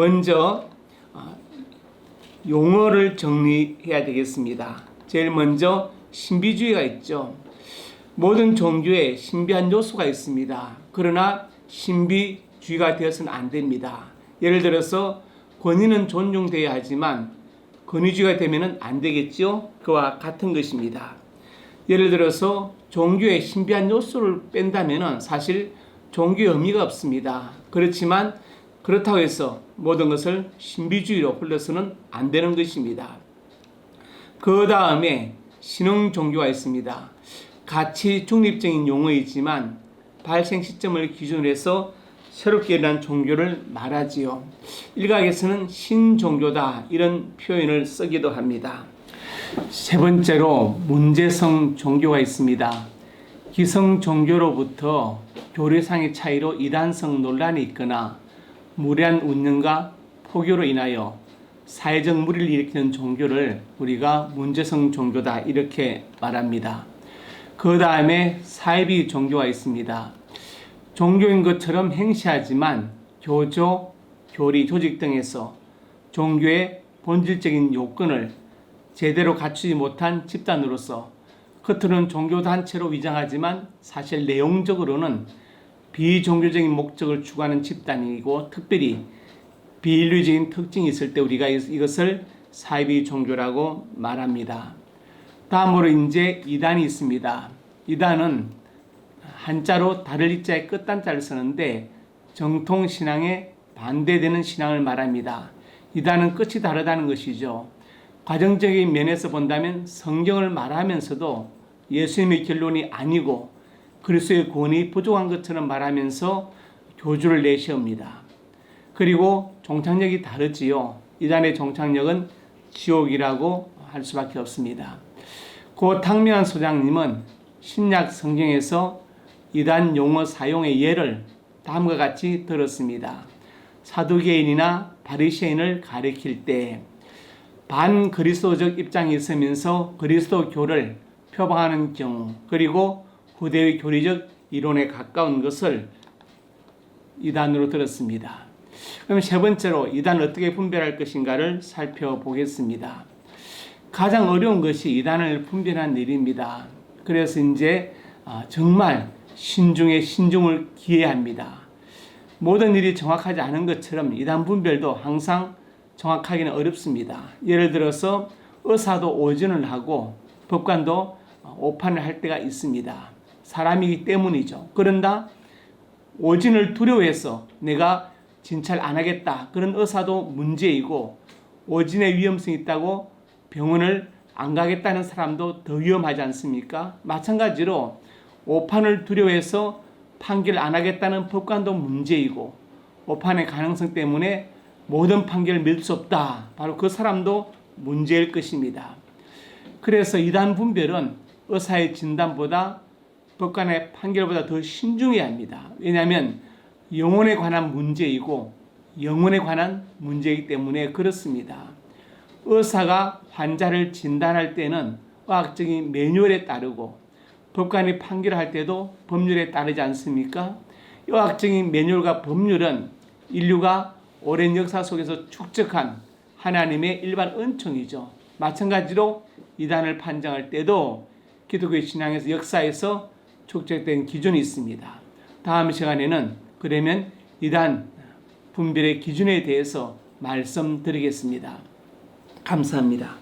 먼저 용어를 정리해야 되겠습니다. 제일 먼저 신비주의가 있죠. 모든 종교에 신비한 요소가 있습니다. 그러나 신비주의가 되어서는 안 됩니다. 예를 들어서 권위는 존중되어야 하지만 권위주의가 되면 안 되겠죠. 그와 같은 것입니다. 예를 들어서 종교의 신비한 요소를 뺀다면 사실 종교의 의미가 없습니다. 그렇지만 그렇다고 해서 모든 것을 신비주의로 흘러서는 안 되는 것입니다. 그 다음에 신흥 종교가 있습니다. 가치 중립적인 용어이지만 발생 시점을 기준으로 해서 새롭게 일어난 종교를 말하지요. 일각에서는 신종교다 이런 표현을 쓰기도 합니다. 세 번째로 문제성 종교가 있습니다. 기성 종교로부터 교리상의 차이로 이단성 논란이 있거나 무례한 운영과 포교로 인하여 사회적 무리를 일으키는 종교를 우리가 문제성 종교다 이렇게 말합니다. 그 다음에 사이비 종교가 있습니다. 종교인 것처럼 행시하지만 교조, 교리, 조직 등에서 종교의 본질적인 요건을 제대로 갖추지 못한 집단으로서 겉으로는 종교단체로 위장하지만 사실 내용적으로는 비종교적인 목적을 추구하는 집단이고 특별히 비인류적인 특징이 있을 때 우리가 이것을 사이비 종교라고 말합니다. 다음으로 이제 이단이 있습니다. 이단은 한자로 다를 이자에 끝단자를 쓰는데 정통신앙에 반대되는 신앙을 말합니다. 이단은 끝이 다르다는 것이죠. 과정적인 면에서 본다면 성경을 말하면서도 예수님의 결론이 아니고 그리스도의 권위 부족한 것처럼 말하면서 교주를 내세웁니다. 그리고 종착역이 다르지요. 이단의 종착역은 지옥이라고 할 수밖에 없습니다. 고 탕명한 소장님은 신약 성경에서 이단 용어 사용의 예를 다음과 같이 들었습니다. 사두개인이나 바리새인을 가리킬 때 반그리스도적 입장이 있으면서 그리스도교를 표방하는 경우 그리고 후대의 교리적 이론에 가까운 것을 이단으로 들었습니다. 그럼 세 번째로 이단을 어떻게 분별할 것인가를 살펴보겠습니다. 가장 어려운 것이 이단을 분별하는 일입니다. 그래서 이제 정말 신중에 신중을 기해야 합니다. 모든 일이 정확하지 않은 것처럼 이단 분별도 항상 정확하기는 어렵습니다. 예를 들어서 의사도 오진을 하고 법관도 오판을 할 때가 있습니다. 사람이기 때문이죠. 그런다 오진을 두려워해서 내가 진찰 안 하겠다. 그런 의사도 문제이고 오진의 위험성이 있다고 병원을 안 가겠다는 사람도 더 위험하지 않습니까? 마찬가지로 오판을 두려워해서 판결 안 하겠다는 법관도 문제이고 오판의 가능성 때문에 모든 판결을 믿을 수 없다. 바로 그 사람도 문제일 것입니다. 그래서 이단 분별은 의사의 진단보다 법관의 판결보다 더 신중해야 합니다. 왜냐하면 영혼에 관한 문제이고 영혼에 관한 문제이기 때문에 그렇습니다. 의사가 환자를 진단할 때는 의학적인 매뉴얼에 따르고 법관이 판결할 때도 법률에 따르지 않습니까? 의학적인 매뉴얼과 법률은 인류가 오랜 역사 속에서 축적한 하나님의 일반 은총이죠. 마찬가지로 이단을 판정할 때도 기독교 신앙에서 역사에서 축적된 기준이 있습니다. 다음 시간에는 그러면 이단 분별의 기준에 대해서 말씀드리겠습니다. 감사합니다.